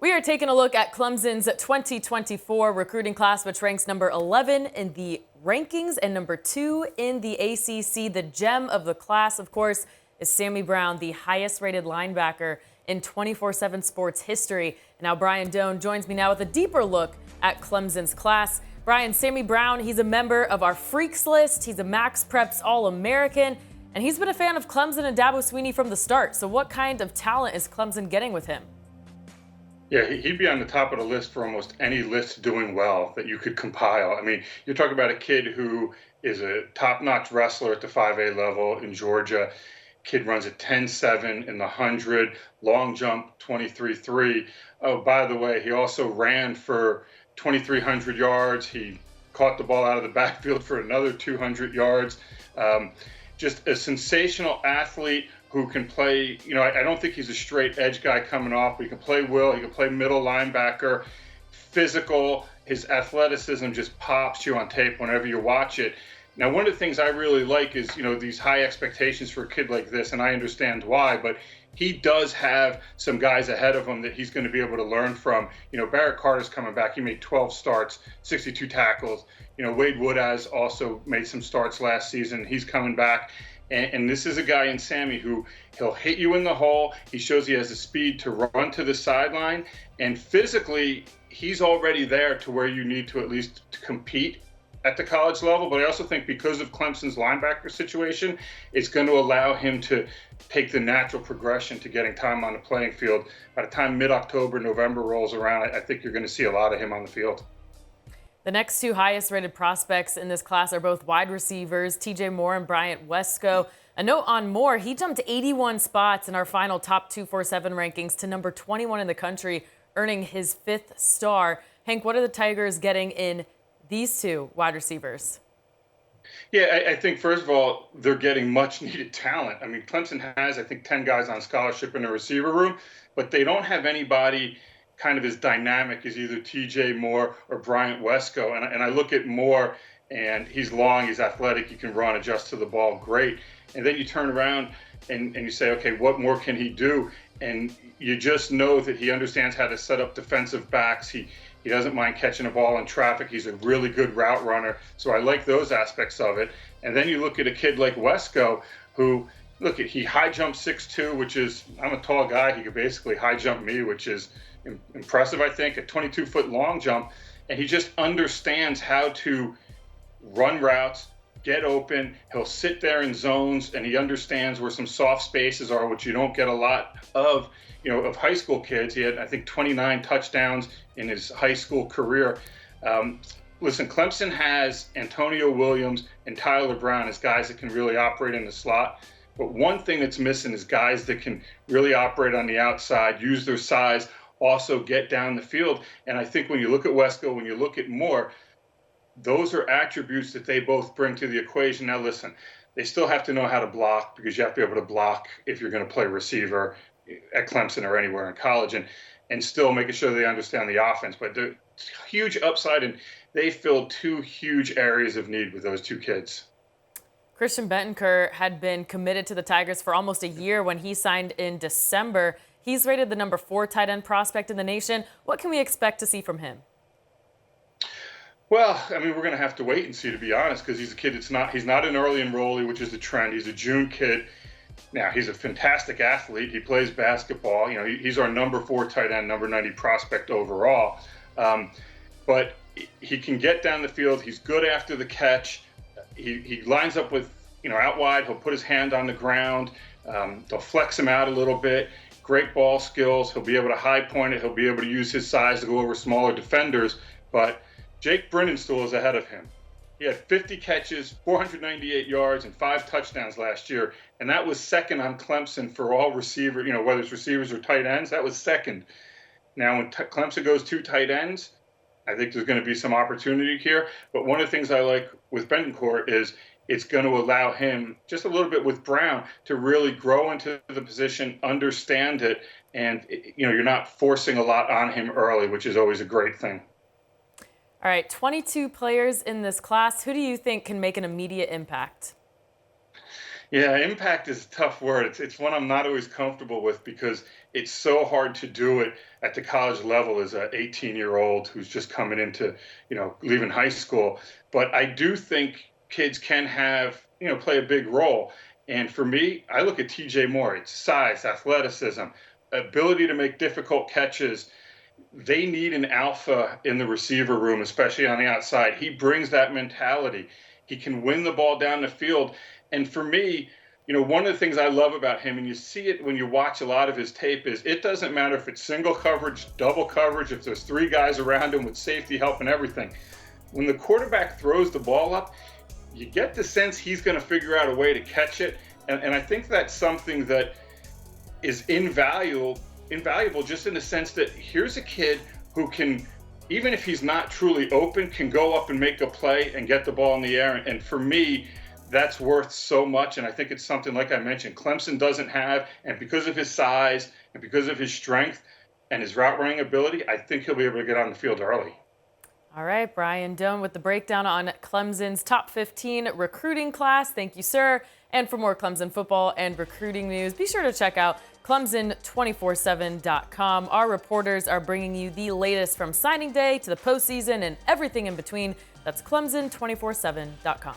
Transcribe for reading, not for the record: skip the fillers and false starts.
We are taking a look at Clemson's 2024 recruiting class, which ranks number 11 in the rankings and number 2 in the ACC. The gem of the class, of course, is Sammy Brown, the highest rated linebacker in 24/7 sports history. Now Brian Dohn joins me now with a deeper look at Clemson's class. Brian, Sammy Brown, he's a member of our Freaks list. He's a Max Preps All-American, and he's been a fan of Clemson and Dabo Swinney from the start. So what kind of talent is Clemson getting with him? Yeah, he'd be on the top of the list for almost any list doing well that you could compile. I mean, you're talking about a kid who is a top-notch wrestler at the 5A level in Georgia. Kid runs a 10.7 in the 100, long jump 23.3. Oh, by the way, he also ran for 2,300 yards. He caught the ball out of the backfield for another 200 yards. Just a sensational athlete who can play, I don't think he's a straight edge guy coming off, but he can play he can play middle linebacker, physical. His athleticism just pops you on tape whenever you watch it. Now, one of the things I really like is, these high expectations for a kid like this, and I understand why, but he does have some guys ahead of him that he's going to be able to learn from. Barrett Carter's coming back. He made 12 starts, 62 tackles. Wade Woodaz also made some starts last season. He's coming back. And this is a guy in Sammy who he'll hit you in the hole. He shows he has the speed to run to the sideline. And physically, he's already there to where you need to at least compete at the college level. But I also think because of Clemson's linebacker situation, it's going to allow him to take the natural progression to getting time on the playing field. By the time mid-October, November rolls around, I think you're going to see a lot of him on the field. The next two highest rated prospects in this class are both wide receivers, TJ Moore and Bryant Wesco. A note on Moore, he jumped 81 spots in our final top 247 rankings to number 21 in the country, earning his 5th star. Hank, what are the Tigers getting in these two wide receivers? Yeah, I think, first of all, they're getting much needed talent. I mean, Clemson has, I think, 10 guys on scholarship in the receiver room, but they don't have anybody kind of as dynamic as either TJ Moore or Bryant Wesco. And I look at Moore, and he's long, he's athletic, he can run, adjust to the ball, great. And then you turn around and you say, okay, what more can he do? And you just know that he understands how to set up defensive backs. He doesn't mind catching a ball in traffic. He's a really good route runner. So I like those aspects of it. And then you look at a kid like Wesco, who, he high jump 6'2", which is, I'm a tall guy. He could basically high jump me, which is impressive, I think, a 22-foot long jump. And he just understands how to run routes, get open. He'll sit there in zones, and he understands where some soft spaces are, which you don't get a lot of, of high school kids. He had, I think, 29 touchdowns in his high school career. Listen, Clemson has Antonio Williams and Tyler Brown as guys that can really operate in the slot. But one thing that's missing is guys that can really operate on the outside, use their size, also get down the field. And I think when you look at Wesco, when you look at Moore, those are attributes that they both bring to the equation. Now, listen, they still have to know how to block, because you have to be able to block if you're going to play receiver at Clemson or anywhere in college, and still making sure they understand the offense. But they're huge upside, and they filled two huge areas of need with those two kids. Christian Bentancur had been committed to the Tigers for almost a year when he signed in December. He's rated the number 4 tight end prospect in the nation. What can we expect to see from him? Well, I mean, we're going to have to wait and see, to be honest, because he's a kid he's not an early enrollee, which is the trend. He's a June kid. Now, he's a fantastic athlete. He plays basketball. He's our number 4 tight end, number 90 prospect overall. But he can get down the field. He's good after the catch. He lines up with, out wide. He'll put his hand on the ground. They'll flex him out a little bit. Great ball skills. He'll be able to high point it. He'll be able to use his size to go over smaller defenders. But Jake Brinnenstuhl is ahead of him. He had 50 catches, 498 yards, and 5 touchdowns last year. And that was second on Clemson for all receiver, whether it's receivers or tight ends, that was second. Now, when Clemson goes 2 tight ends, I think there's going to be some opportunity here. But one of the things I like with Bentancur is it's going to allow him, just a little bit with Brown, to really grow into the position, understand it, and you're not forcing a lot on him early, which is always a great thing. All right, 22 players in this class. Who do you think can make an immediate impact? Yeah, impact is a tough word. It's one I'm not always comfortable with because it's so hard to do it at the college level as a 18-year-old who's just coming into, leaving high school. But I do think kids can have, play a big role. And for me, I look at TJ Moore. It's size, athleticism, ability to make difficult catches. They need an alpha in the receiver room, especially on the outside. He brings that mentality. He can win the ball down the field. And for me, one of the things I love about him, and you see it when you watch a lot of his tape, is it doesn't matter if it's single coverage, double coverage, if there's three guys around him with safety help and everything. When the quarterback throws the ball up, you get the sense he's going to figure out a way to catch it. And I think that's something that is invaluable just in the sense that here's a kid who can, even if he's not truly open, can go up and make a play and get the ball in the air. And for me, that's worth so much. And I think it's something, like I mentioned, Clemson doesn't have. And because of his size and because of his strength and his route running ability, I think he'll be able to get on the field early. All right, Brian Dohn with the breakdown on Clemson's top 15 recruiting class. Thank you, sir. And for more Clemson football and recruiting news, be sure to check out Clemson247.com. Our reporters are bringing you the latest from signing day to the postseason and everything in between. That's Clemson247.com.